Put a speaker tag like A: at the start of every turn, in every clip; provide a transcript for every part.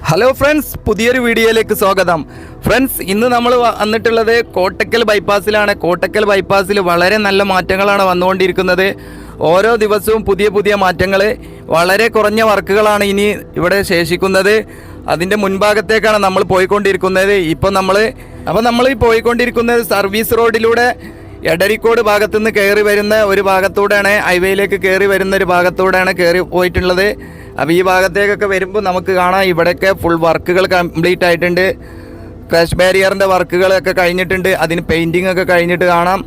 A: Hello friends, പുതിയൊരു വീഡിയോയിലേക്ക് സ്വാഗതം. ഫ്രണ്ട്സ്, ഇന്ന് നമ്മൾ വന്നിട്ടുള്ളത് കോട്ടക്കൽ ബൈപ്പാസിലാണ്. കോട്ടക്കൽ ബൈപ്പാസിൽ വളരെ നല്ല മാറ്റങ്ങളാണ് വന്നുകൊണ്ടിരിക്കുന്നത്. ഓരോ ദിവസവും പുതിയ പുതിയ മാറ്റങ്ങൾ, വളരെ കുറഞ്ഞ വർക്കുകളാണ് ഇനി ഇവിടെ ശേഷിക്കുന്നത്. അതിൻ്റെ മുൻഭാഗത്തേക്കാണ് നമ്മൾ പോയിക്കൊണ്ടിരിക്കുന്നത്. നമ്മൾ ഈ പോയിക്കൊണ്ടിരിക്കുന്നത് സർവീസ് റോഡിലൂടെ എടരിക്കോട് ഭാഗത്തുനിന്ന് കയറി വരുന്ന ഒരു ഭാഗത്തൂടെയാണ്, ഹൈവേയിലേക്ക് കയറി വരുന്ന ഒരു ഭാഗത്തൂടെയാണ് കയറി പോയിട്ടുള്ളത്. അപ്പോൾ ഈ ഭാഗത്തേക്കൊക്കെ വരുമ്പോൾ നമുക്ക് കാണാം ഇവിടെയൊക്കെ ഫുൾ വർക്കുകൾ കംപ്ലീറ്റ് ആയിട്ടുണ്ട്. ക്രാഷ് ബാരിയറിൻ്റെ വർക്കുകളൊക്കെ കഴിഞ്ഞിട്ടുണ്ട്. അതിന് പെയിൻറ്റിംഗ് ഒക്കെ കഴിഞ്ഞിട്ട് കാണാം.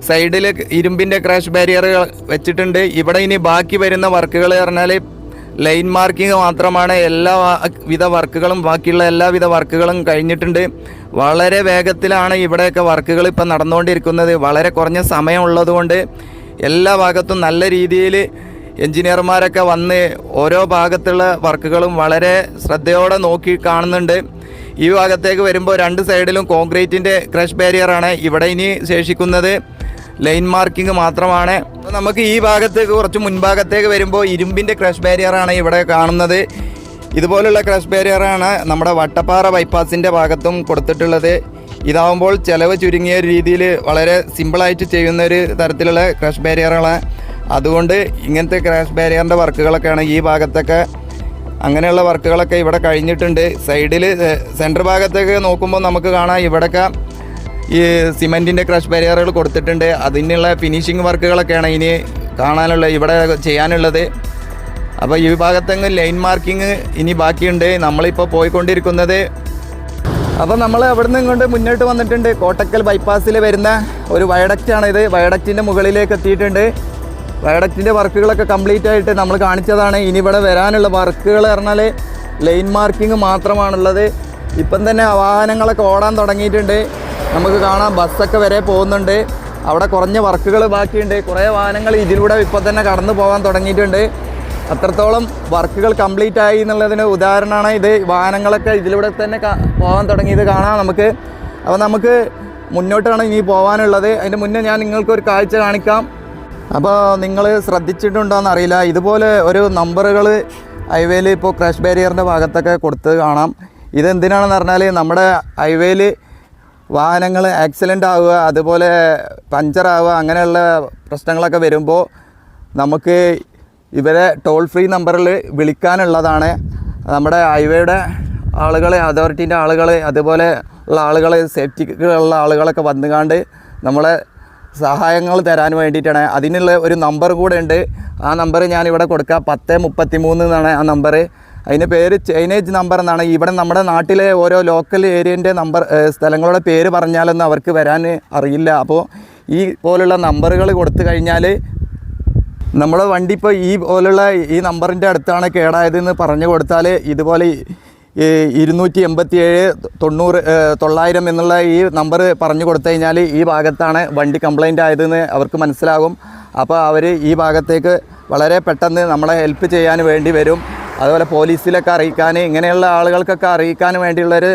A: സൈഡിൽ ഇരുമ്പിൻ്റെ ക്രാഷ് ബാരിയറുകൾ വെച്ചിട്ടുണ്ട്. ഇവിടെ ഇനി ബാക്കി വരുന്ന വർക്കുകൾ പറഞ്ഞാൽ ലൈൻ മാർക്കിംഗ് മാത്രമാണ്. എല്ലാവിധ വർക്കുകളും, ബാക്കിയുള്ള എല്ലാവിധ വർക്കുകളും കഴിഞ്ഞിട്ടുണ്ട്. വളരെ വേഗത്തിലാണ് ഇവിടെയൊക്കെ വർക്കുകൾ ഇപ്പം നടന്നുകൊണ്ടിരിക്കുന്നത്. വളരെ കുറഞ്ഞ സമയമുള്ളതുകൊണ്ട് എല്ലാ ഭാഗത്തും നല്ല രീതിയിൽ എൻജിനീയർമാരൊക്കെ വന്ന് ഓരോ ഭാഗത്തുള്ള വർക്കുകളും വളരെ ശ്രദ്ധയോടെ നോക്കി കാണുന്നുണ്ട്. ഈ ഭാഗത്തേക്ക് വരുമ്പോൾ രണ്ട് സൈഡിലും കോൺക്രീറ്റിൻ്റെ ക്രഷ് ബാരിയറാണ്. ഇവിടെ ഇനി ശേഷിക്കുന്നത് ലൈൻ മാർക്കിംഗ് മാത്രമാണ്. നമുക്ക് ഈ ഭാഗത്തേക്ക് കുറച്ച് മുൻഭാഗത്തേക്ക് വരുമ്പോൾ ഇരുമ്പിൻ്റെ ക്രഷ് ബാരിയറാണ് ഇവിടെ കാണുന്നത്. ഇതുപോലുള്ള ക്രഷ് ബാരിയറാണ് നമ്മുടെ വട്ടപ്പാറ ബൈപ്പാസിൻ്റെ ഭാഗത്തും കൊടുത്തിട്ടുള്ളത്. ഇതാവുമ്പോൾ ചിലവ് ചുരുങ്ങിയ രീതിയിൽ വളരെ സിമ്പിളായിട്ട് ചെയ്യുന്നൊരു തരത്തിലുള്ള ക്രഷ് ബാരിയറുകളാണ്. അതുകൊണ്ട് ഇങ്ങനത്തെ ക്രാഷ് ബാരിയറിൻ്റെ വർക്കുകളൊക്കെയാണ് ഈ ഭാഗത്തൊക്കെ. അങ്ങനെയുള്ള വർക്കുകളൊക്കെ ഇവിടെ കഴിഞ്ഞിട്ടുണ്ട്. സൈഡിൽ സെൻറ്റർ ഭാഗത്തേക്ക് നോക്കുമ്പോൾ നമുക്ക് കാണാം ഇവിടെയൊക്കെ ഈ സിമെൻറ്റിൻ്റെ ക്രഷ് ബാരിയറുകൾ കൊടുത്തിട്ടുണ്ട്. അതിനുള്ള ഫിനിഷിങ് വർക്കുകളൊക്കെയാണ് ഇനി ഇവിടെ ചെയ്യാനുള്ളത്. അപ്പോൾ ഈ ഭാഗത്തെങ്ങ് ലൈൻ മാർക്കിങ് ഇനി ബാക്കിയുണ്ട്. നമ്മളിപ്പോൾ പോയിക്കൊണ്ടിരിക്കുന്നത്, അപ്പോൾ നമ്മൾ അവിടെ നിന്ന് ഇങ്ങോട്ട് മുന്നോട്ട് വന്നിട്ടുണ്ട്. കോട്ടക്കൽ ബൈപ്പാസിൽ വരുന്ന ഒരു വയഡക്റ്റാണിത്. വയഡക്റ്റിൻ്റെ മുകളിലേക്ക് എത്തിയിട്ടുണ്ട്. വയഡക്റ്റിൻ്റെ വർക്കുകളൊക്കെ കംപ്ലീറ്റ് ആയിട്ട് നമ്മൾ കാണിച്ചതാണ്. ഇനി ഇവിടെ വരാനുള്ള വർക്കുകൾ പറഞ്ഞാൽ ലൈൻ മാർക്കിംഗ് മാത്രമാണുള്ളത്. ഇപ്പം തന്നെ വാഹനങ്ങളൊക്കെ ഓടാൻ തുടങ്ങിയിട്ടുണ്ട്. നമുക്ക് കാണാം ബസ്സൊക്കെ വരെ പോകുന്നുണ്ട്. അവിടെ കുറഞ്ഞ വർക്കുകൾ ബാക്കിയുണ്ട്. കുറേ വാഹനങ്ങൾ ഇതിലൂടെ ഇപ്പം തന്നെ കടന്നു പോകാൻ തുടങ്ങിയിട്ടുണ്ട്. അത്രത്തോളം വർക്കുകൾ കംപ്ലീറ്റ് ആയി എന്നുള്ളതിന് ഉദാഹരണമാണ് ഇത്. വാഹനങ്ങളൊക്കെ ഇതിലൂടെ തന്നെ പോകാൻ തുടങ്ങിയത് കാണാം നമുക്ക്. അപ്പോൾ നമുക്ക് മുന്നോട്ടാണ് ഇനി പോകാനുള്ളത്. അതിൻ്റെ മുന്നേ ഞാൻ നിങ്ങൾക്കൊരു കാഴ്ച കാണിക്കാം. അപ്പോൾ നിങ്ങൾ ശ്രദ്ധിച്ചിട്ടുണ്ടോയെന്ന് അറിയില്ല, ഇതുപോലെ ഒരു നമ്പറുകൾ ഹൈവേയിൽ ഇപ്പോൾ ക്രാഷ് ബാരിയറിൻ്റെ ഭാഗത്തൊക്കെ കൊടുത്ത് കാണാം. ഇതെന്തിനാണെന്ന് പറഞ്ഞാൽ നമ്മുടെ ഹൈവേയിൽ വാഹനങ്ങൾ ആക്സിഡൻ്റ് ആവുക, അതുപോലെ പഞ്ചറാവുക, അങ്ങനെയുള്ള പ്രശ്നങ്ങളൊക്കെ വരുമ്പോൾ നമുക്ക് ഇവരെ ടോൾ ഫ്രീ നമ്പറിൽ വിളിക്കാനുള്ളതാണ്. നമ്മുടെ ഹൈവേയുടെ ആളുകൾ, അതോറിറ്റീൻ്റെ ആളുകൾ, അതുപോലെ ഉള്ള ആളുകൾ, സേഫ്റ്റിക്കുള്ള ആളുകളൊക്കെ വന്നുകാണ്ട് നമ്മളെ സഹായങ്ങൾ തരാൻ വേണ്ടിയിട്ടാണ്. അതിനുള്ള ഒരു നമ്പർ കൂടെ ഉണ്ട്. ആ നമ്പർ ഞാനിവിടെ കൊടുക്കാം. 1033 എന്നാണ് ആ നമ്പർ. അതിൻ്റെ പേര് ചൈനേജ് നമ്പർ എന്നാണ്. ഇവിടെ നമ്മുടെ നാട്ടിലെ ഓരോ ലോക്കൽ ഏരിയൻ്റെ നമ്പർ, സ്ഥലങ്ങളുടെ പേര് പറഞ്ഞാലൊന്നും അവർക്ക് വരാൻ അറിയില്ല. അപ്പോൾ ഈ പോലുള്ള നമ്പറുകൾ കൊടുത്തു കഴിഞ്ഞാൽ നമ്മുടെ വണ്ടി ഇപ്പോൾ ഈ പോലുള്ള ഈ നമ്പറിൻ്റെ അടുത്താണ് കേടായതെന്ന് പറഞ്ഞു കൊടുത്താൽ, ഇതുപോലെ 287 90 900 എന്നുള്ള ഈ നമ്പർ പറഞ്ഞു കൊടുത്തു കഴിഞ്ഞാൽ ഈ ഭാഗത്താണ് വണ്ടി കംപ്ലൈൻ്റ് ആയതെന്ന് അവർക്ക് മനസ്സിലാകും. അപ്പോൾ അവർ ഈ ഭാഗത്തേക്ക് വളരെ പെട്ടെന്ന് നമ്മളെ ഹെൽപ്പ് ചെയ്യാൻ വേണ്ടി വരും. അതുപോലെ പോലീസിലൊക്കെ അറിയിക്കാൻ, ഇങ്ങനെയുള്ള ആളുകൾക്കൊക്കെ അറിയിക്കാൻ വേണ്ടിയുള്ളൊരു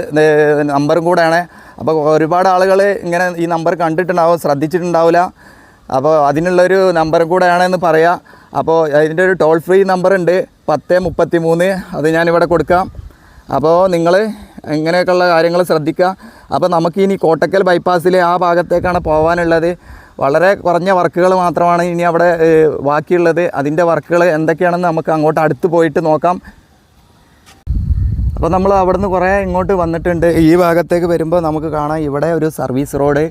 A: നമ്പറും കൂടെയാണ്. അപ്പോൾ ഒരുപാട് ആളുകൾ ഇങ്ങനെ ഈ നമ്പർ കണ്ടിട്ടുണ്ടാവും, ശ്രദ്ധിച്ചിട്ടുണ്ടാവില്ല. അപ്പോൾ അതിനുള്ളൊരു നമ്പറും കൂടെയാണെന്ന് പറയാം. അപ്പോൾ അതിൻ്റെ ഒരു ടോൾ ഫ്രീ നമ്പറുണ്ട് 1033. അത് ഞാനിവിടെ കൊടുക്കാം. അപ്പോൾ നിങ്ങൾ ഇങ്ങനെയൊക്കെയുള്ള കാര്യങ്ങൾ ശ്രദ്ധിക്കുക. അപ്പോൾ നമുക്കിനി കോട്ടക്കൽ ബൈപ്പാസിൽ ആ ഭാഗത്തേക്കാണ് പോകാനുള്ളത്. വളരെ കുറഞ്ഞ വർക്കുകൾ മാത്രമാണ് ഇനി അവിടെ ബാക്കിയുള്ളത്. അതിൻ്റെ വർക്കുകൾ എന്തൊക്കെയാണെന്ന് നമുക്ക് അങ്ങോട്ട് അടുത്ത് പോയിട്ട് നോക്കാം. അപ്പോൾ നമ്മൾ അവിടുന്ന് കുറേ ഇങ്ങോട്ട് വന്നിട്ടുണ്ട്. ഈ ഭാഗത്തേക്ക് വരുമ്പോൾ നമുക്ക് കാണാം ഇവിടെ ഒരു സർവീസ് റോഡ്.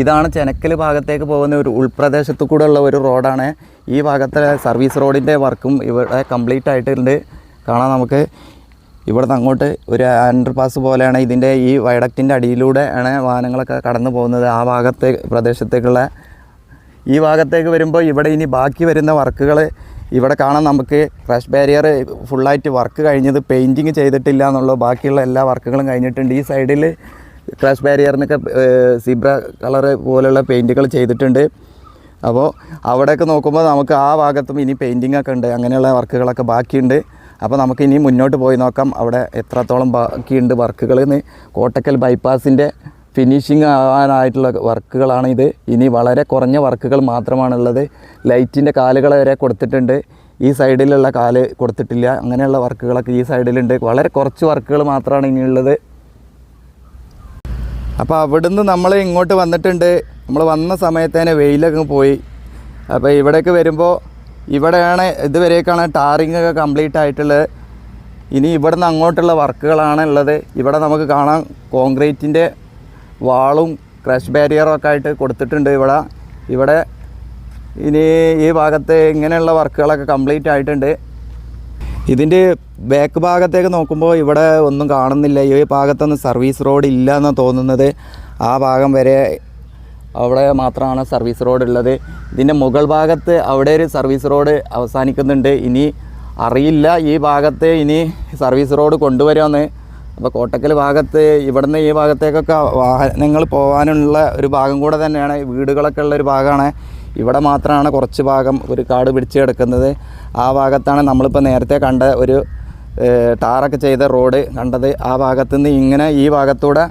A: ഇതാണ് ചെനക്കൽ ഭാഗത്തേക്ക് പോകുന്ന ഒരു ഉൾപ്രദേശത്തു കൂടെ ഉള്ള ഒരു റോഡാണ്. ഈ ഭാഗത്തെ സർവീസ് റോഡിൻ്റെ വർക്കും ഇവിടെ കംപ്ലീറ്റ് ആയിട്ടുണ്ട്. കാണാം നമുക്ക്. ഇവിടുന്ന് അങ്ങോട്ട് ഒരു അണ്ടർപാസ് പോലെയാണ്. ഇതിൻ്റെ ഈ വയഡക്റ്റിൻ്റെ അടിയിലൂടെ ആണ് വാഹനങ്ങളൊക്കെ കടന്നു പോകുന്നത്. ആ പ്രദേശത്തേക്കുള്ള ഈ ഭാഗത്തേക്ക് വരുമ്പോൾ ഇവിടെ ഇനി ബാക്കി വരുന്ന വർക്കുകൾ ഇവിടെ കാണാം നമുക്ക്. ക്രാഷ് ബാരിയർ ഫുള്ളായിട്ട് വർക്ക് കഴിഞ്ഞത്, പെയിൻറ്റിങ് ചെയ്തിട്ടില്ല എന്നുള്ളൂ. ബാക്കിയുള്ള എല്ലാ വർക്കുകളും കഴിഞ്ഞിട്ടുണ്ട്. ഈ സൈഡിൽ ക്രാഷ് ബാരിയറിനൊക്കെ സീബ്ര കളറ് പോലെയുള്ള പെയിൻറ്റുകൾ ചെയ്തിട്ടുണ്ട്. അപ്പോൾ അവിടെയൊക്കെ നോക്കുമ്പോൾ നമുക്ക് ആ ഭാഗത്തും ഇനി പെയിൻറ്റിങ്ങൊക്കെ ഉണ്ട്. അങ്ങനെയുള്ള വർക്കുകളൊക്കെ ബാക്കിയുണ്ട്. അപ്പോൾ നമുക്ക് ഇനി മുന്നോട്ട് പോയി നോക്കാം അവിടെ എത്രത്തോളം ബാക്കിയുണ്ട് വർക്കുകൾ എന്ന്. കോട്ടക്കൽ ബൈപ്പാസിൻ്റെ ഫിനിഷിങ് ആവാനായിട്ടുള്ള വർക്കുകളാണ് ഇത്. ഇനി വളരെ കുറഞ്ഞ വർക്കുകൾ മാത്രമാണുള്ളത്. ലൈറ്റിൻ്റെ കാലുകൾ വരെ കൊടുത്തിട്ടുണ്ട്. ഈ സൈഡിലുള്ള കാല് കൊടുത്തിട്ടില്ല. അങ്ങനെയുള്ള വർക്കുകളൊക്കെ ഈ സൈഡിലുണ്ട്. വളരെ കുറച്ച് വർക്കുകൾ മാത്രമാണ് ഇനിയുള്ളത്. അപ്പോൾ അവിടുന്ന് നമ്മൾ ഇങ്ങോട്ട് വന്നിട്ടുണ്ട്. നമ്മൾ വന്ന സമയത്ത് തന്നെ വെയിലൊക്കെ പോയി. അപ്പോൾ ഇവിടേക്ക് വരുമ്പോൾ ഇവിടെയാണ് ഇതുവരേക്കാണ് ടാറിങ് ഒക്കെ കംപ്ലീറ്റ് ആയിട്ടുള്ളത്. ഇനി ഇവിടെ നിന്ന് അങ്ങോട്ടുള്ള വർക്കുകളാണ് ഉള്ളത്. ഇവിടെ നമുക്ക് കാണാം കോൺക്രീറ്റിൻ്റെ വാളും ക്രഷ് ബാരിയറും ഒക്കെ ആയിട്ട് കൊടുത്തിട്ടുണ്ട്. ഇവിടെ ഇനി ഈ ഭാഗത്ത് ഇങ്ങനെയുള്ള വർക്കുകളൊക്കെ കംപ്ലീറ്റ് ആയിട്ടുണ്ട്. ഇതിൻ്റെ ബാക്ക് ഭാഗത്തേക്ക് നോക്കുമ്പോൾ ഇവിടെ ഒന്നും കാണുന്നില്ല. ഈ ഭാഗത്തൊന്നും സർവീസ് റോഡ് ഇല്ല എന്നാണ് തോന്നുന്നത്. ആ ഭാഗം വരെ അവിടെ മാത്രമാണ് സർവീസ് റോഡ് ഉള്ളത്. ഇതിൻ്റെ മുകൾ ഭാഗത്ത് അവിടെ ഒരു സർവീസ് റോഡ് അവസാനിക്കുന്നുണ്ട്. ഇനി അറിയില്ല ഈ ഭാഗത്ത് ഇനി സർവീസ് റോഡ് കൊണ്ടുവരുമെന്ന്. അപ്പോൾ കോട്ടക്കൽ ഭാഗത്ത് ഇവിടുന്ന് ഈ ഭാഗത്തേക്കൊക്കെ വാഹനങ്ങൾ പോകാനുള്ള ഒരു ഭാഗം കൂടെ തന്നെയാണ്. വീടുകളൊക്കെ ഉള്ളൊരു ഭാഗമാണ്. ഇവിടെ മാത്രമാണ് കുറച്ച് ഭാഗം ഒരു കാട് പിടിച്ച് കിടക്കുന്നത്. ആ ഭാഗത്താണ് നമ്മളിപ്പോൾ നേരത്തെ കണ്ട ഒരു ടാറൊക്കെ ചെയ്ത റോഡ് കണ്ടത്. ആ ഭാഗത്തുനിന്ന് ഇങ്ങനെ ഈ ഭാഗത്തൂടെ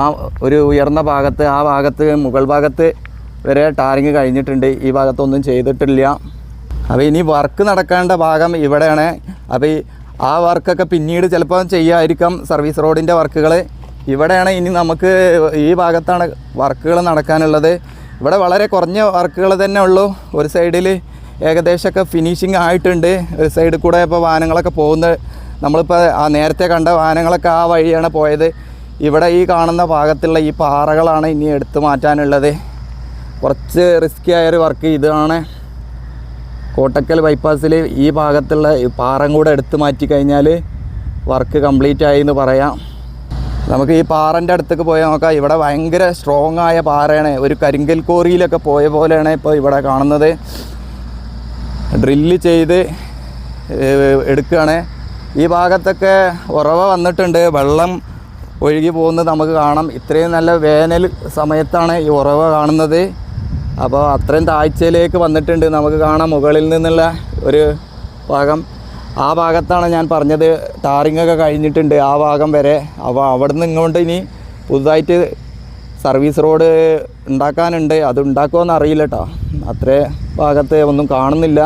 A: ആ ഒരു ഉയർന്ന ഭാഗത്ത് ആ ഭാഗത്ത് മുകൾ ഭാഗത്ത് വരെ ടാറിങ് കഴിഞ്ഞിട്ടുണ്ട്. ഈ ഭാഗത്തൊന്നും ചെയ്തിട്ടില്ല. അപ്പോൾ ഇനി വർക്ക് നടക്കേണ്ട ഭാഗം ഇവിടെയാണ്. അപ്പോൾ ആ വർക്കൊക്കെ പിന്നീട് ചിലപ്പോൾ ചെയ്യുമായിരിക്കാം. സർവീസ് റോഡിൻ്റെ വർക്കുകൾ ഇവിടെയാണ്. ഇനി നമുക്ക് ഈ ഭാഗത്താണ് വർക്കുകൾ നടക്കാനുള്ളത്. ഇവിടെ വളരെ കുറഞ്ഞ വർക്കുകൾ തന്നെ ഉള്ളൂ. ഒരു സൈഡിൽ ഏകദേശമൊക്കെ ഫിനിഷിങ് ആയിട്ടുണ്ട്. ഒരു സൈഡിൽ കൂടെ ഇപ്പോൾ വാഹനങ്ങളൊക്കെ പോകുന്നത് നമ്മളിപ്പോൾ ആ നേരത്തെ കണ്ട വാഹനങ്ങളൊക്കെ ആ വഴിയാണ് പോയത്. ഇവിടെ ഈ കാണുന്ന ഭാഗത്തുള്ള ഈ പാറകളാണ് ഇനി എടുത്തു മാറ്റാനുള്ളത്. കുറച്ച് റിസ്കി ആയൊരു വർക്ക് ഇതാണ്. കോട്ടക്കൽ ബൈപ്പാസിൽ ഈ ഭാഗത്തുള്ള പാറം കൂടെ എടുത്തു മാറ്റി കഴിഞ്ഞാൽ വർക്ക് കംപ്ലീറ്റ് ആയി എന്ന് പറയാം. നമുക്ക് ഈ പാറൻ്റെ അടുത്തേക്ക് പോയാൽ നോക്കാം. ഇവിടെ ഭയങ്കര സ്ട്രോങ് ആയ പാറയാണ്. ഒരു കരിങ്കൽ കോറിയിലൊക്കെ പോയ പോലെയാണ് ഇപ്പോൾ ഇവിടെ കാണുന്നത്. ഡ്രില്ല് ചെയ്ത് എടുക്കുകയാണ്. ഈ ഭാഗത്തൊക്കെ ഉറവ വന്നിട്ടുണ്ട്. വെള്ളം ഒഴുകി പോകുന്നത് നമുക്ക് കാണാം. ഇത്രയും നല്ല വേനൽ സമയത്താണ് ഈ ഉറവ കാണുന്നത്. അപ്പോൾ അത്രയും താഴ്ചയിലേക്ക് വന്നിട്ടുണ്ട്. നമുക്ക് കാണാം മുകളിൽ നിന്നുള്ള ഒരു ഭാഗം. ആ ഭാഗത്താണ് ഞാൻ പറഞ്ഞത് ടാറിങ്ങൊക്കെ കഴിഞ്ഞിട്ടുണ്ട് ആ ഭാഗം വരെ. അപ്പോൾ അവിടെ നിന്ന് ഇങ്ങോട്ട് ഇനി പുതുതായിട്ട് സർവീസ് റോഡ് ഉണ്ടാക്കാനുണ്ട്. അത് ഉണ്ടാക്കുമോയെന്ന് അറിയില്ല കേട്ടോ. അത്രേ ഭാഗത്ത് ഒന്നും കാണുന്നില്ല.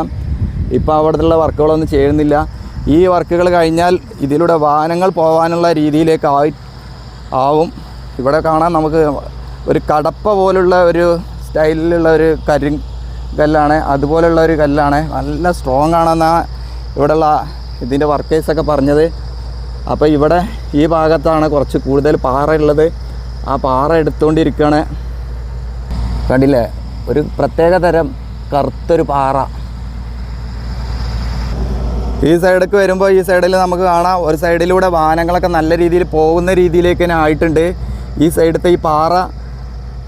A: ഇപ്പോൾ അവിടുത്തെ വർക്കുകളൊന്നും ചെയ്യുന്നില്ല. ഈ വർക്കുകൾ കഴിഞ്ഞാൽ ഇതിലൂടെ വാഹനങ്ങൾ പോകാനുള്ള രീതിയിലേക്ക് ആവും. ഇവിടെ കാണാൻ നമുക്ക് ഒരു കടപ്പ പോലുള്ള ഒരു സ്റ്റൈലിലുള്ള ഒരു കരിങ്കല്ലാണ്. അതുപോലുള്ള ഒരു കല്ലാണ്. നല്ല സ്ട്രോങ് ആണെന്നാണ് ഇവിടെയുള്ള ഇതിൻ്റെ വർക്കേഴ്സൊക്കെ പറഞ്ഞത്. അപ്പോൾ ഇവിടെ ഈ ഭാഗത്താണ് കുറച്ച് കൂടുതൽ പാറ ഉള്ളത്. ആ പാറ എടുത്തുകൊണ്ടിരിക്കുകയാണ്. കണ്ടില്ലേ, ഒരു പ്രത്യേക തരം കറുത്തൊരു പാറ. ഈ സൈഡിലേക്ക് വരുമ്പോൾ ഈ സൈഡിൽ നമുക്ക് കാണാം ഒരു സൈഡിലൂടെ വാഹനങ്ങളൊക്കെ നല്ല രീതിയിൽ പോകുന്ന രീതിയിലേക്ക് തന്നെ ആയിട്ടുണ്ട്. ഈ സൈഡത്തെ ഈ പാറ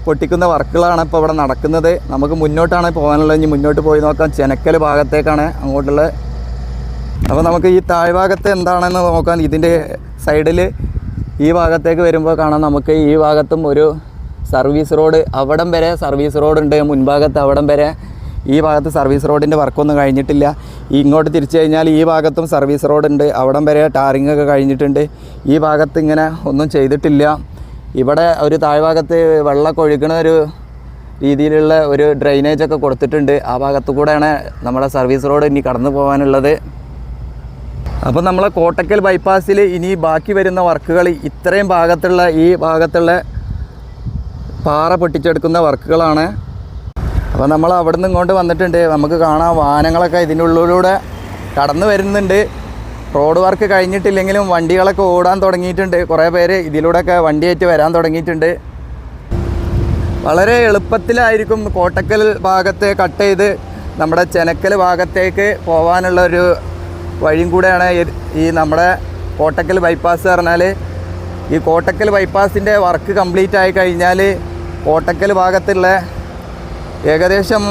A: പൊട്ടിക്കുന്ന വർക്കുകളാണ് ഇപ്പോൾ ഇവിടെ നടക്കുന്നത്. നമുക്ക് മുന്നോട്ടാണ് പോകാനുള്ളത്. ഇനി മുന്നോട്ട് പോയി നോക്കാം. ചെനക്കൽ ഭാഗത്തേക്കാണ് അങ്ങോട്ടുള്ളത്. അപ്പോൾ നമുക്ക് ഈ താഴ്ഭാഗത്ത് എന്താണെന്ന് നോക്കാം. ഇതിൻ്റെ സൈഡിൽ ഈ ഭാഗത്തേക്ക് വരുമ്പോൾ കാണാം നമുക്ക് ഈ ഭാഗത്തും ഒരു സർവീസ് റോഡ്, അവിടം വരെ സർവീസ് റോഡുണ്ട്. മുൻഭാഗത്ത് അവിടം വരെ. ഈ ഭാഗത്ത് സർവീസ് റോഡിൻ്റെ വർക്കൊന്നും കഴിഞ്ഞിട്ടില്ല. ഇങ്ങോട്ട് തിരിച്ചു കഴിഞ്ഞാൽ ഈ ഭാഗത്തും സർവീസ് റോഡുണ്ട്. അവിടം വരെ ടാറിങ്ങൊക്കെ കഴിഞ്ഞിട്ടുണ്ട്. ഈ ഭാഗത്ത് ഇങ്ങനെ ഒന്നും ചെയ്തിട്ടില്ല. ഇവിടെ ഒരു താഴ്ഭാഗത്ത് വെള്ളമൊക്കെ ഒഴുകുന്ന ഒരു രീതിയിലുള്ള ഒരു ഡ്രെയിനേജൊക്കെ കൊടുത്തിട്ടുണ്ട്. ആ ഭാഗത്തു കൂടെയാണ് നമ്മുടെ സർവീസ് റോഡ് ഇനി കടന്നു പോകാനുള്ളത്. അപ്പോൾ നമ്മളെ കോട്ടക്കൽ ബൈപ്പാസിൽ ഇനി ബാക്കി വരുന്ന വർക്കുകൾ ഇത്രയും ഭാഗത്തുള്ള ഈ ഭാഗത്തുള്ള പാറ പൊട്ടിച്ചെടുക്കുന്ന വർക്കുകളാണ്. അപ്പോൾ നമ്മൾ അവിടെ നിന്ന് ഇങ്ങോട്ട് വന്നിട്ടുണ്ട്. നമുക്ക് കാണാം വാഹനങ്ങളൊക്കെ ഇതിൻ്റെ ഉള്ളിലൂടെ കടന്നു വരുന്നുണ്ട്. റോഡ് വർക്ക് കഴിഞ്ഞിട്ടില്ലെങ്കിലും വണ്ടികളൊക്കെ ഓടാൻ തുടങ്ങിയിട്ടുണ്ട്. കുറേ പേര് ഇതിലൂടെയൊക്കെ വണ്ടിയായിട്ട് വരാൻ തുടങ്ങിയിട്ടുണ്ട്. വളരെ എളുപ്പത്തിലായിരിക്കും കോട്ടക്കൽ ഭാഗത്തെ കട്ട് ചെയ്ത് നമ്മുടെ ചെനക്കൽ ഭാഗത്തേക്ക് പോകാനുള്ളൊരു വഴിയും കൂടെയാണ് ഈ നമ്മുടെ കോട്ടക്കൽ ബൈപ്പാസ് പറഞ്ഞാൽ. ഈ കോട്ടക്കൽ ബൈപ്പാസിൻ്റെ വർക്ക് കംപ്ലീറ്റ് ആയി കഴിഞ്ഞാൽ കോട്ടക്കൽ ഭാഗത്തുള്ള ഏകദേശം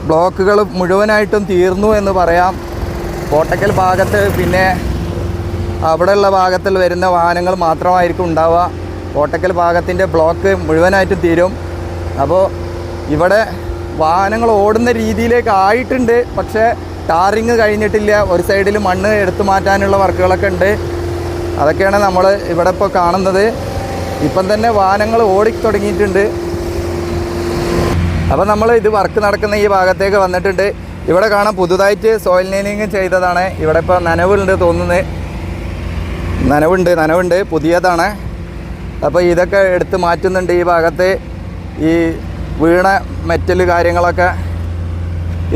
A: ബ്ലോക്കുകൾ മുഴുവനായിട്ടും തീർന്നു എന്ന് പറയാം. കോട്ടക്കൽ ഭാഗത്ത് പിന്നെ അവിടെയുള്ള ഭാഗത്തിൽ വരുന്ന വാഹനങ്ങൾ മാത്രമായിരിക്കും ഉണ്ടാവുക. കോട്ടക്കൽ ഭാഗത്തിൻ്റെ ബ്ലോക്ക് മുഴുവനായിട്ടും തീരും. അപ്പോൾ ഇവിടെ വാഹനങ്ങൾ ഓടുന്ന രീതിയിലേക്ക് ആയിട്ടുണ്ട്. പക്ഷേ ടാറിങ് കഴിഞ്ഞിട്ടില്ല. ഒരു സൈഡിൽ മണ്ണ് എടുത്തു മാറ്റാനുള്ള വർക്കുകളൊക്കെ ഉണ്ട്. അതൊക്കെയാണ് നമ്മൾ ഇവിടെ ഇപ്പോൾ കാണുന്നത്. ഇപ്പം തന്നെ വാഹനങ്ങൾ ഓടി തുടങ്ങിയിട്ടുണ്ട്. അപ്പോൾ നമ്മൾ ഇത് വർക്ക് നടക്കുന്ന ഈ ഭാഗത്തേക്ക് വന്നിട്ടുണ്ട്. ഇവിടെ കാണാം പുതുതായിട്ട് സോയിൽ നെയിലിംഗ് ചെയ്തതാണ്. ഇവിടെ ഇപ്പോൾ നനവുണ്ട് തോന്നുന്നത്. നനവുണ്ട് പുതിയതാണ്. അപ്പോൾ ഇതൊക്കെ എടുത്ത് മാറ്റുന്നുണ്ട്. ഈ ഭാഗത്ത് ഈ വീണ മെറ്റൽ കാര്യങ്ങളൊക്കെ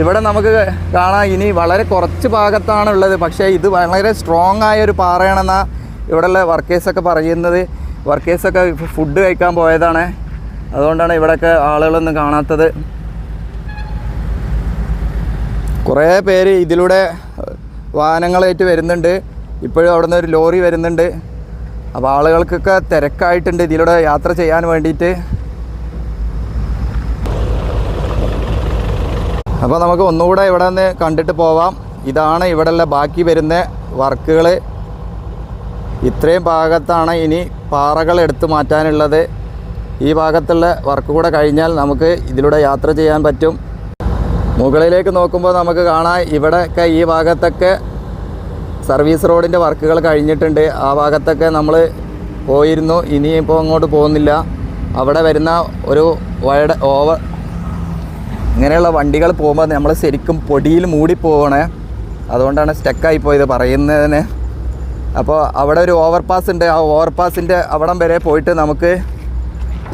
A: ഇവിടെ നമുക്ക് കാണാം. ഇനി വളരെ കുറച്ച് ഭാഗത്താണ് ഉള്ളത്. പക്ഷേ ഇത് വളരെ സ്ട്രോങ് ആയൊരു പാറയാണെന്നാണ് ഇവിടെയുള്ള വർക്കേഴ്സൊക്കെ പറയുന്നത്. വർക്കേഴ്സൊക്കെ ഫുഡ് കഴിക്കാൻ പോയതാണ്. അതുകൊണ്ടാണ് ഇവിടെയൊക്കെ ആളുകളൊന്നും കാണാത്തത്. കുറേ പേര് ഇതിലൂടെ വാഹനങ്ങളായിട്ട് വരുന്നുണ്ട്. ഇപ്പോഴും അവിടെ നിന്ന് ഒരു ലോറി വരുന്നുണ്ട്. അപ്പോൾ ആളുകൾക്കൊക്കെ തിരക്കായിട്ടുണ്ട് ഇതിലൂടെ യാത്ര ചെയ്യാൻ വേണ്ടിയിട്ട്. അപ്പോൾ നമുക്ക് ഒന്നുകൂടെ ഇവിടെ നിന്ന് കണ്ടിട്ട് പോവാം. ഇതാണ് ഇവിടെയുള്ള ബാക്കി വരുന്ന വർക്കുകൾ. ഇത്രയും ഭാഗത്താണ് ഇനി പാറകൾ എടുത്തു മാറ്റാനുള്ളത്. ഈ ഭാഗത്തുള്ള വർക്ക് കൂടെ കഴിഞ്ഞാൽ നമുക്ക് ഇതിലൂടെ യാത്ര ചെയ്യാൻ പറ്റും. മുകളിലേക്ക് നോക്കുമ്പോൾ നമുക്ക് കാണാം ഇവിടെയൊക്കെ ഈ ഭാഗത്തൊക്കെ സർവീസ് റോഡിൻ്റെ വർക്കുകൾ കഴിഞ്ഞിട്ടുണ്ട്. ആ ഭാഗത്തൊക്കെ നമ്മൾ പോയിരുന്നു. ഇനിയിപ്പോൾ അങ്ങോട്ട് പോകുന്നില്ല. അവിടെ വരുന്ന ഒരു വൈഡ് ഓവർ ഇങ്ങനെയുള്ള വണ്ടികൾ പോകുമ്പോൾ നമ്മൾ ശരിക്കും പൊടിയിൽ മൂടിപ്പോവണേ. അതുകൊണ്ടാണ് സ്റ്റക്കായി പോയത് പറയുന്നതിന്. അപ്പോൾ അവിടെ ഒരു ഓവർപാസ് ഉണ്ട്. ആ ഓവർപാസിൻ്റെ അവിടം വരെ പോയിട്ട് നമുക്ക്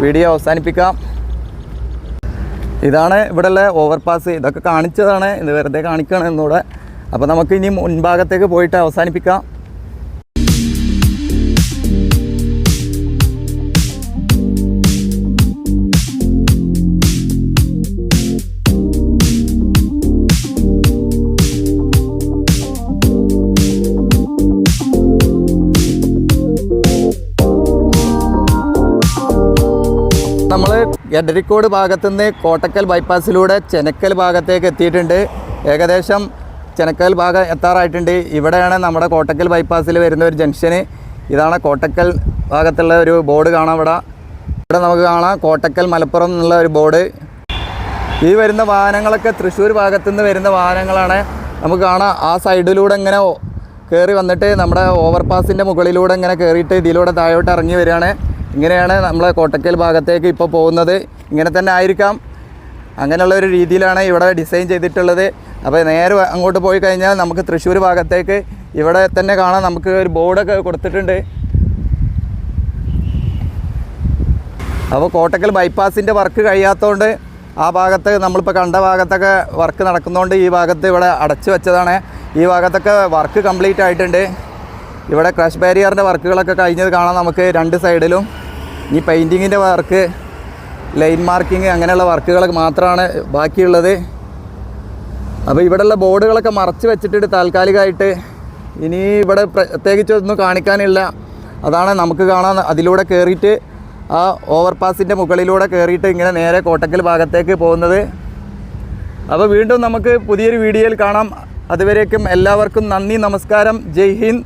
A: വീഡിയോ അവസാനിപ്പിക്കാം. ഇതാണ് ഇവിടെയുള്ള ഓവർപാസ്. ഇതൊക്കെ കാണിച്ചതാണ്, ഇത് വെറുതെ കാണിക്കുകയാണ് എന്നൂടെ. അപ്പോൾ നമുക്ക് ഇനി മുൻഭാഗത്തേക്ക് പോയിട്ട് അവസാനിപ്പിക്കാം. നമ്മൾ എടരിക്കോട് ഭാഗത്തുനിന്ന് കോട്ടക്കൽ ബൈപ്പാസിലൂടെ ചെനക്കൽ ഭാഗത്തേക്ക് എത്തിയിട്ടുണ്ട്. ഏകദേശം ചെനക്കൽ ഭാഗം എത്താറായിട്ടുണ്ട്. ഇവിടെയാണ് നമ്മുടെ കോട്ടക്കൽ ബൈപ്പാസിൽ വരുന്ന ഒരു ജംഗ്ഷന്. ഇതാണ് കോട്ടക്കൽ ഭാഗത്തുള്ള ഒരു ബോർഡ് കാണാം. ഇവിടെ നമുക്ക് കാണാം കോട്ടക്കൽ മലപ്പുറം എന്നുള്ള ഒരു ബോർഡ്. ഈ വരുന്ന വാഹനങ്ങളൊക്കെ തൃശ്ശൂർ ഭാഗത്തുനിന്ന് വരുന്ന വാഹനങ്ങളാണ്. നമുക്ക് കാണാം ആ സൈഡിലൂടെ ഇങ്ങനെ കയറി വന്നിട്ട് നമ്മുടെ ഓവർപാസിൻ്റെ മുകളിലൂടെ ഇങ്ങനെ കയറിയിട്ട് ഇതിലൂടെ താഴോട്ട് ഇറങ്ങി വരികയാണ്. ഇങ്ങനെയാണ് നമ്മളെ കോട്ടക്കൽ ഭാഗത്തേക്ക് ഇപ്പോൾ പോകുന്നത്. ഇങ്ങനെ തന്നെ ആയിരിക്കാം. അങ്ങനെയുള്ള ഒരു രീതിയിലാണ് ഇവിടെ ഡിസൈൻ ചെയ്തിട്ടുള്ളത്. അപ്പോൾ നേരെ അങ്ങോട്ട് പോയി കഴിഞ്ഞാൽ നമുക്ക് തൃശ്ശൂർ ഭാഗത്തേക്ക് ഇവിടെ തന്നെ കാണാം. നമുക്ക് ഒരു ബോർഡൊക്കെ കൊടുത്തിട്ടുണ്ട്. അപ്പോൾ കോട്ടക്കൽ ബൈപ്പാസിൻ്റെ വർക്ക് കഴിയാത്തതുകൊണ്ട് ആ ഭാഗത്ത് നമ്മളിപ്പോൾ കണ്ട ഭാഗത്തൊക്കെ വർക്ക് നടക്കുന്നതുകൊണ്ട് ഈ ഭാഗത്ത് ഇവിടെ അടച്ചു വെച്ചതാണ്. ഈ ഭാഗത്തൊക്കെ വർക്ക് കംപ്ലീറ്റ് ആയിട്ടുണ്ട്. ഇവിടെ ക്രഷ് ബാരിയറിൻ്റെ വർക്കുകളൊക്കെ കഴിഞ്ഞത് കാണാം നമുക്ക് രണ്ട് സൈഡിലും. ഈ പെയിൻറ്റിങ്ങിൻ്റെ വർക്ക്, ലൈൻ മാർക്കിങ് അങ്ങനെയുള്ള വർക്കുകളൊക്കെ മാത്രമാണ് ബാക്കിയുള്ളത്. അപ്പോൾ ഇവിടെയുള്ള ബോർഡുകളൊക്കെ മറച്ച് വെച്ചിട്ട് താൽക്കാലികമായിട്ട് ഇനി ഇവിടെ പ്രത്യേകിച്ചൊന്നും കാണിക്കാനില്ല. അതാണ് നമുക്ക് കാണാൻ. അതിലൂടെ കയറിയിട്ട് ആ ഓവർപാസിൻ്റെ മുകളിലൂടെ കയറിയിട്ട് ഇങ്ങനെ നേരെ കോട്ടക്കൽ ഭാഗത്തേക്ക് പോകുന്നത്. അപ്പോൾ വീണ്ടും നമുക്ക് പുതിയൊരു വീഡിയോയിൽ കാണാം. അതുവരേക്കും എല്ലാവർക്കും നന്ദി, നമസ്കാരം, ജയ് ഹിന്ദ്.